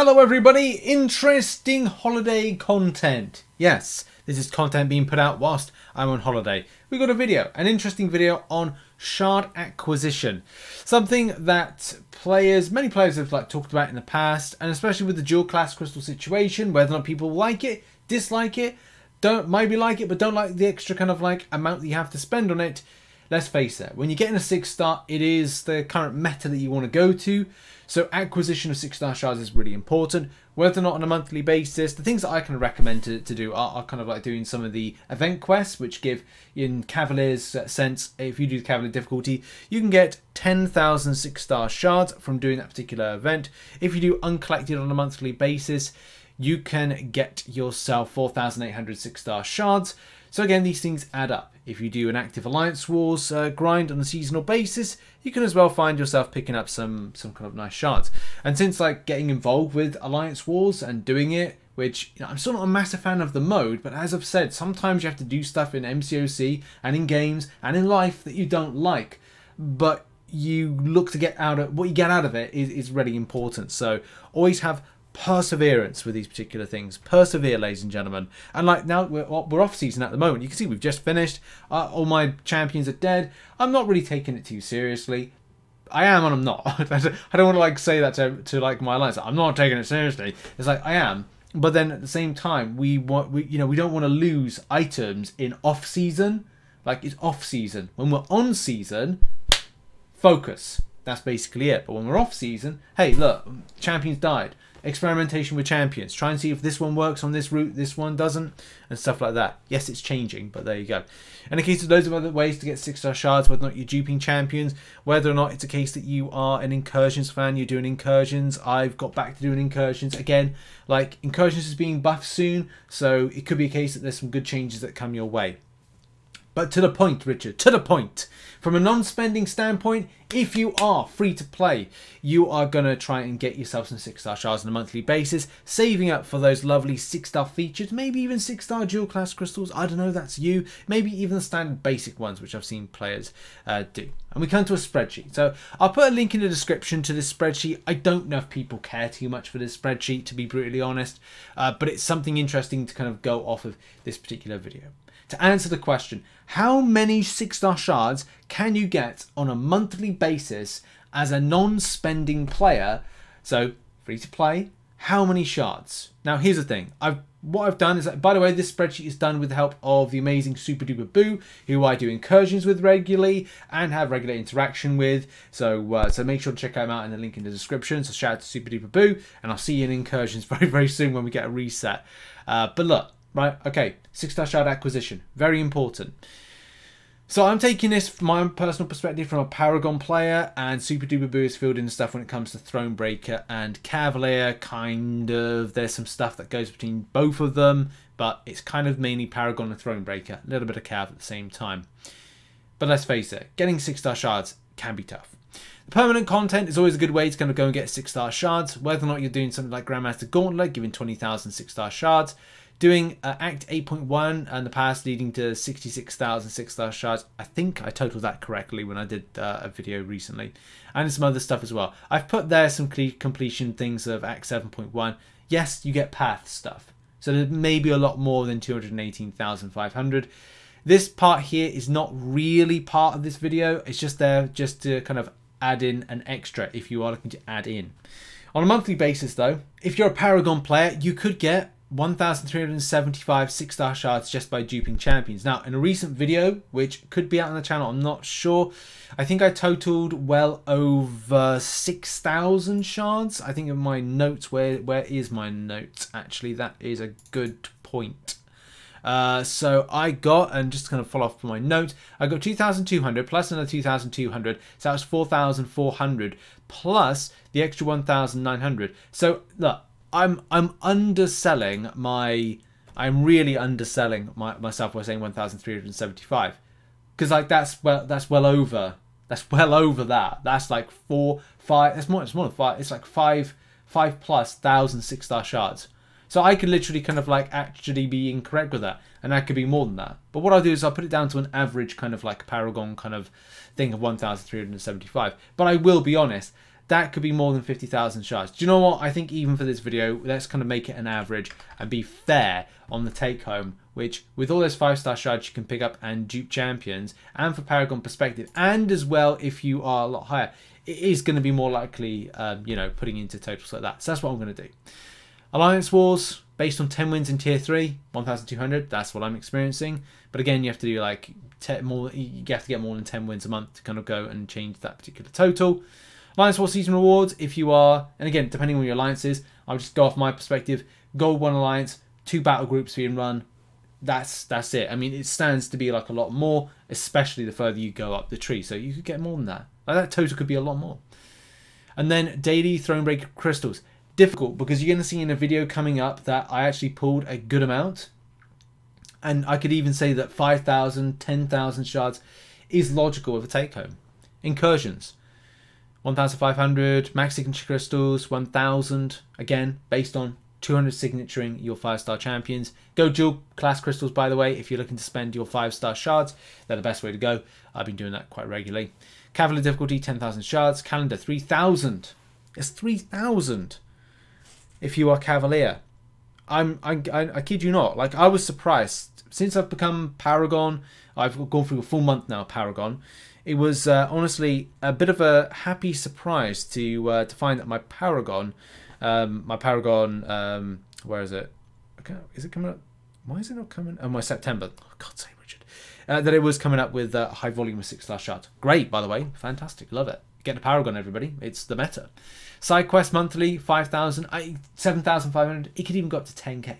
Hello everybody, interesting holiday content. Yes, this is content being put out whilst I'm on holiday. We got a video, an interesting video on shard acquisition. Something that many players have talked about in the past, and especially with the dual class crystal situation, whether or not people like it, dislike it, maybe like it, but don't like the extra amount that you have to spend on it. Let's face it, when you're getting a 6-star, it is the current meta that you want to go to. So acquisition of 6-star shards is really important. Whether or not on a monthly basis, the things that I can recommend to do are doing some of the event quests, which give, in Cavalier's sense, if you do the Cavalier difficulty, you can get 10,000 6-star shards from doing that particular event. If you do uncollected on a monthly basis, you can get yourself 4,800 6-star shards. So again, these things add up. If you do an active Alliance Wars grind on a seasonal basis, you can as well find yourself picking up some kind of nice shards. And since getting involved with Alliance Wars and doing it, which I'm still not a massive fan of the mode, but as I've said, sometimes you have to do stuff in MCOC and in games and in life that you don't like, but you look to get out of what you get out of it is really important. So always have perseverance with these particular things. Persevere, ladies and gentlemen. And now we're off season at the moment. You can see we've just finished. All my champions are dead. I'm not really taking it too seriously. I am and I'm not. I don't want to say that to my alliance. I'm not taking it seriously. It's I am. But then at the same time, we don't want to lose items in off season. It's off season. When we're on season, focus. That's basically it. But when we're off season, hey, look, champions died. Experimentation with champions. Try and see if this one works on this route, this one doesn't, and stuff like that. Yes, it's changing, but there you go. And in case of loads of other ways to get 6-star shards, whether or not you're duping champions, whether or not it's a case that you are an incursions fan, you're doing incursions. I've got back to doing incursions again. Incursions is being buffed soon, so it could be a case that there's some good changes that come your way. But to the point, Richard, to the point. From a non-spending standpoint, if you are free to play, you are going to try and get yourself some 6-star shards on a monthly basis, saving up for those lovely 6-star features, maybe even 6-star dual class crystals. I don't know, that's you. Maybe even the standard basic ones, which I've seen players do. And we come to a spreadsheet. So I'll put a link in the description to this spreadsheet. I don't know if people care too much for this spreadsheet, to be brutally honest, but it's something interesting to go off of this particular video. To answer the question, how many 6-star shards can you get on a monthly basis as a non-spending player? So, free to play, how many shards? Now, here's the thing. What I've done is, by the way, this spreadsheet is done with the help of the amazing Super Duper Boo, who I do incursions with regularly and have regular interaction with. So, so make sure to check him out in the link in the description. So shout out to Super Duper Boo, and I'll see you in incursions very, very soon when we get a reset. But look. Right, okay, 6-star shard acquisition, very important. So I'm taking this from my own personal perspective from a Paragon player, and Super Duper Boo is filled in stuff when it comes to Thronebreaker and Cavalier, there's some stuff that goes between both of them, but it's kind of mainly Paragon and Thronebreaker, a little bit of Cav at the same time. But let's face it, getting 6-star shards can be tough. The permanent content is always a good way to go and get 6-star shards, whether or not you're doing something like Grandmaster Gauntlet, giving 20,000 6-star shards, doing Act 8.1 and the past leading to 66,000 6-star shards. I think I totaled that correctly when I did a video recently. And some other stuff as well. I've put there some completion things of Act 7.1. Yes, you get path stuff. So there may be a lot more than 218,500. This part here is not really part of this video. It's just there just to add in an extra if you are looking to add in. On a monthly basis though, if you're a Paragon player, you could get 1,375 6-star shards just by duping champions. Now, in a recent video, which could be out on the channel, I'm not sure, I think I totaled well over 6,000 shards. I think in my notes, where is my notes? Actually, that is a good point. So I got, and just to follow up from my notes, I got 2,200 plus another 2,200, so that was 4,400 plus the extra 1,900. So look, I'm underselling I'm really underselling myself by saying 1,375, because that's well over that. That's like 4, 5. It's more than 5. It's like 5 plus thousand 6-star shards. So I could literally actually be incorrect with that, and that could be more than that. But what I'll do is I'll put it down to an average Paragon thing of 1,375. But I will be honest, that could be more than 50,000 shards. Do you know what? I think even for this video, let's kind of make it an average and be fair on the take home, which with all those 5-star shards you can pick up and dupe champions, and for Paragon perspective, and as well if you are a lot higher, it is going to be more likely, you know, putting into totals like that. So that's what I'm going to do. Alliance Wars, based on 10 wins in tier 3, 1,200, that's what I'm experiencing. But again, you have to do like more, you have to get more than 10 wins a month to kind of go and change that particular total. Alliance Wars season rewards, if you are, and again, depending on your alliance is, I'll just go off my perspective, Gold 1 alliance, 2 battle groups being run, that's it. I mean, it stands to be like a lot more, especially the further you go up the tree. So you could get more than that. Like that total could be a lot more. And then daily Thronebreaker crystals. Difficult because you're going to see in a video coming up that I actually pulled a good amount. And I could even say that 5,000, 10,000 shards is logical with a take home. Incursions. 1,500 max signature crystals, 1,000 again based on 200 signaturing your 5-star champions. Go dual class crystals, by the way, if you're looking to spend your 5-star shards. They're the best way to go. I've been doing that quite regularly. Cavalier difficulty, 10,000 shards. Calendar, 3,000. It's 3,000 if you are Cavalier. I kid you not. Like, I was surprised. Since I've become Paragon, I've gone through a full month now, Paragon. It was honestly a bit of a happy surprise to find that my Paragon, where is it? Okay, is it coming up? Why is it not coming? Oh, my September. Oh, God's sake, Richard. That it was coming up with a high volume of 6-star shards. Great, by the way. Fantastic. Love it. Get the Paragon, everybody. It's the meta. Side quest monthly, 5,000, 7,500. It could even go up to 10k.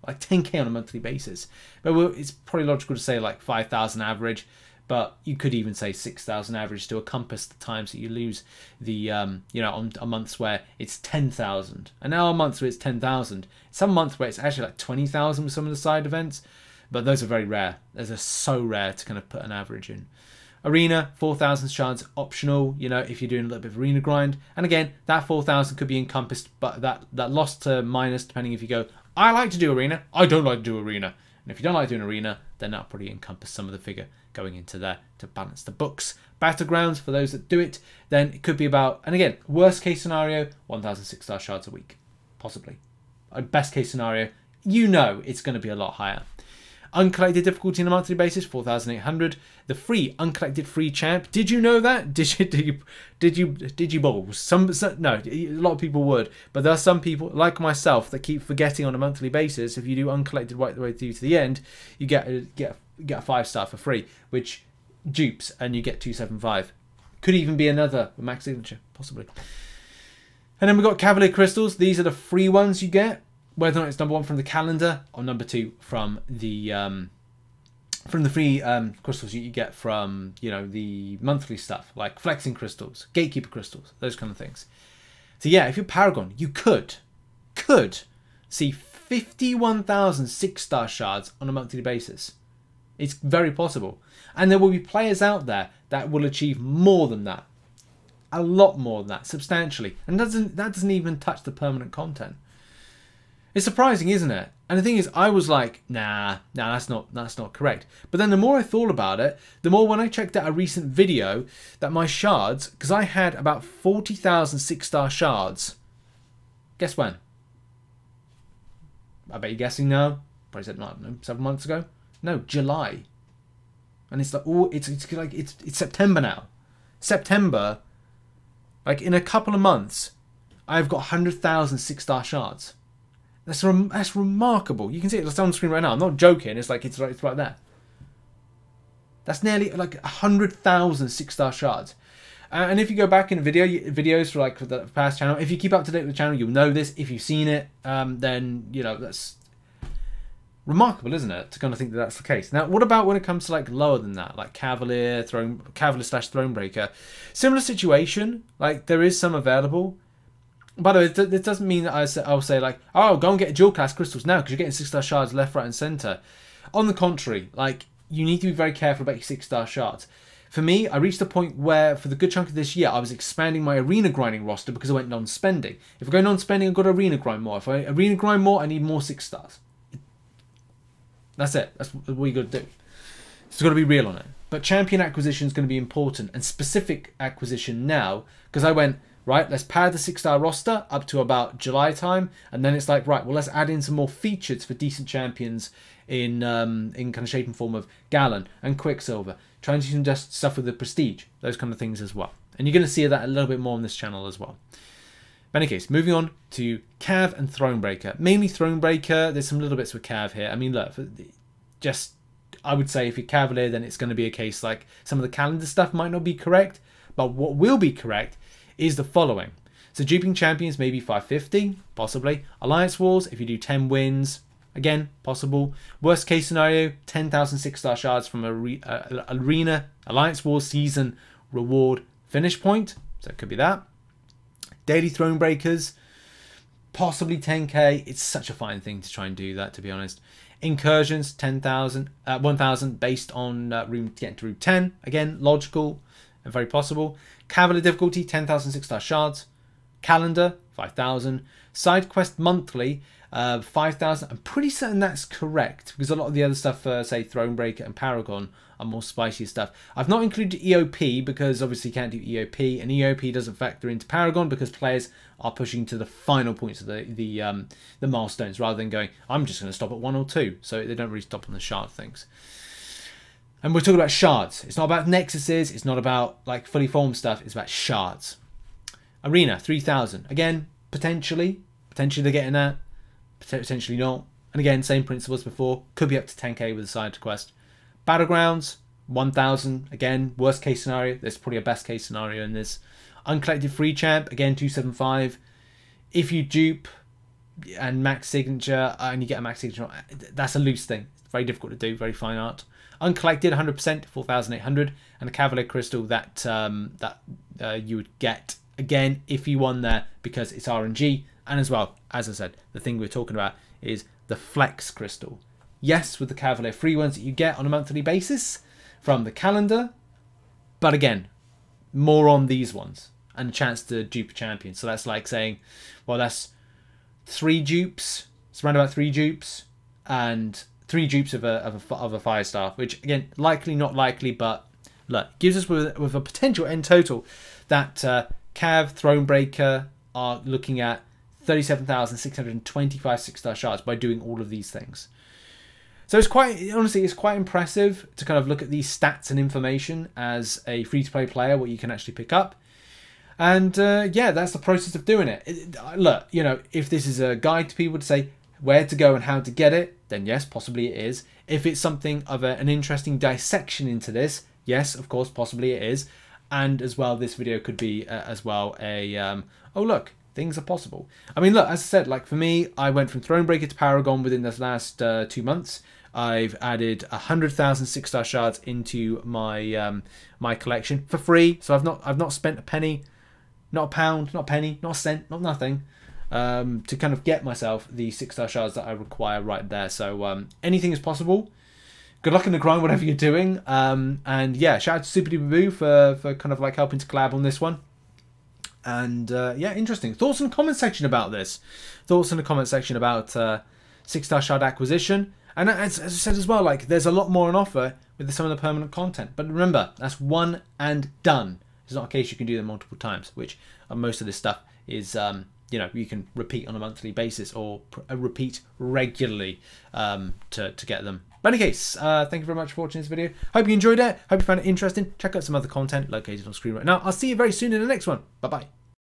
Like 10k on a monthly basis. But it's probably logical to say like 5,000 average. But you could even say 6,000 average to encompass the times that you lose the, you know, on months where it's 10,000. And now on months where it's 10,000. Some months where it's actually like 20,000 with some of the side events. But those are very rare. Those are so rare to kind of put an average in. Arena, 4,000 shards optional, you know, if you're doing a little bit of arena grind. And again, that 4,000 could be encompassed, but that loss to minus, depending if you go, I like to do arena, I don't like to do arena. And if you don't like doing arena, then that'll probably encompass some of the figure going into there to balance the books. Battlegrounds, for those that do it, then it could be about, and again, worst case scenario, 1,000 6-star shards a week, possibly. Best case scenario, you know it's going to be a lot higher. Uncollected difficulty on a monthly basis, 4,800. The free uncollected free champ. Did you know that? Did you balls? No, a lot of people would, but there are some people like myself that keep forgetting on a monthly basis. If you do uncollected right the way through to the end, you get a 5-star for free, which dupes, and you get 275. Could even be another max signature, possibly. And then we've got Cavalier crystals. These are the free ones you get. Whether or not it's number 1 from the calendar or number 2 from the free crystals you get from, you know, the monthly stuff like flexing crystals, gatekeeper crystals, those kind of things. So yeah, if you're Paragon, you could see 51,000 6-star shards on a monthly basis. It's very possible, and there will be players out there that will achieve more than that, a lot more than that, substantially, and that doesn't even touch the permanent content. It's surprising, isn't it? And the thing is, I was like, nah, that's not correct. But then the more I thought about it, the more when I checked out a recent video that my shards, because I had about 40,000 6-star shards. Guess when? I bet you're guessing now. Probably said, I don't know, 7 months ago. No, July. And it's like, oh, it's September now. September, like in a couple of months, I've got 100,000 6-star shards. That's remarkable. You can see it on the screen right now. I'm not joking. It's like it's right there. That's nearly like 100,000 6-star shards. And if you go back in videos for the past channel, if you keep up to date with the channel, you'll know this. If you've seen it, then you know that's remarkable, isn't it? To kind of think that that's the case. Now, what about when it comes to like lower than that, like Cavalier / Thronebreaker? Similar situation. Like there is some available. By the way, it doesn't mean that I'll say like, oh, go and get dual class crystals now because you're getting 6-star shards left, right, and center. On the contrary, like you need to be very careful about your 6-star shards. For me, I reached a point where, for the good chunk of this year, I was expanding my arena grinding roster because I went non-spending. If I go non-spending, I've got to arena grind more. If I arena grind more, I need more 6-stars. That's it. That's what you got to do. It's got to be real on it. But champion acquisition is going to be important, and specific acquisition now, because I went right, let's pad the 6-star roster up to about July time, and then it's like, right, well, let's add in some more features for decent champions in kind of shape and form of Gallon and Quicksilver. Trying to do some just stuff with the Prestige, those kind of things as well. And you're going to see that a little bit more on this channel as well. But in any case, moving on to Cav and Thronebreaker. Mainly Thronebreaker, there's some little bits with Cav here. I mean, look, just, I would say if you're Cavalier, then it's going to be a case like some of the calendar stuff might not be correct, but what will be correct is the following. So duping champions, maybe 550, possibly. Alliance Wars, if you do 10 wins, again, possible. Worst case scenario, 10,000 6-star shards from Arena Alliance Wars season reward finish point. So it could be that. Daily Thronebreakers, possibly 10k. It's such a fine thing to try and do that, to be honest. Incursions, 1,000 based on getting to room 10. Again, logical and very possible. Cavalier difficulty, 10,000 6-star shards. Calendar, 5,000. Side quest monthly, 5,000. I'm pretty certain that's correct because a lot of the other stuff, say Thronebreaker and Paragon, are more spicy stuff. I've not included EOP because obviously you can't do EOP, and EOP doesn't factor into Paragon because players are pushing to the final points of the milestones rather than going, I'm just going to stop at 1 or 2. So they don't really stop on the shard things. And we're talking about shards. It's not about nexuses. It's not about like fully formed stuff. It's about shards. Arena, 3,000. Again, potentially they're getting that. Potentially not. And again, same principle as before. Could be up to 10k with a side quest. Battlegrounds, 1,000. Again, worst case scenario. There's probably a best case scenario in this. Uncollected free champ, again, 275. If you dupe and max signature, and you get a max signature, that's a loose thing. It's very difficult to do, very fine art. Uncollected, 100%, 4,800. And a Cavalier Crystal that you would get, again, if you won there, because it's RNG. And as well, as I said, the thing we're talking about is the Flex Crystal. Yes, with the Cavalier free ones that you get on a monthly basis from the calendar. But again, more on these ones. And a chance to dupe a champion. So that's like saying, well, that's 3 dupes. It's around about 3 dupes. And 3 dupes of a 5-star. Which, again, likely, not likely. But look, gives us with a potential end total that Cav, Thronebreaker are looking at 37,625 6-star shards by doing all of these things. So it's quite, honestly, it's quite impressive to kind of look at these stats and information as a free-to-play player, what you can actually pick up. And yeah, that's the process of doing it. Look, you know, if this is a guide to people to say where to go and how to get it, then yes, possibly it is. If it's something of an interesting dissection into this, yes, of course, possibly it is. And as well, this video could be as well a, oh look, things are possible. I mean, look, as I said, like for me, I went from Thronebreaker to Paragon within this last 2 months. I've added 100,000 6-star shards into my my collection for free. So I've not spent a penny, not a pound, not a penny, not a cent, not nothing, to kind of get myself the 6-star shards that I require right there. So anything is possible. Good luck in the grind, whatever you're doing. And yeah, shout out to Super Duper Boo for kind of like helping to collab on this one. And yeah, interesting. Thoughts in the comment section about this. Thoughts in the comment section about 6-star shard acquisition. And as I said as well, like there's a lot more on offer with some of the permanent content. But remember, that's one and done. It's not a case you can do them multiple times, which most of this stuff is, you know, you can repeat on a monthly basis or repeat regularly to get them. But in any case, thank you very much for watching this video. Hope you enjoyed it. Hope you found it interesting. Check out some other content located on screen right now. I'll see you very soon in the next one. Bye-bye.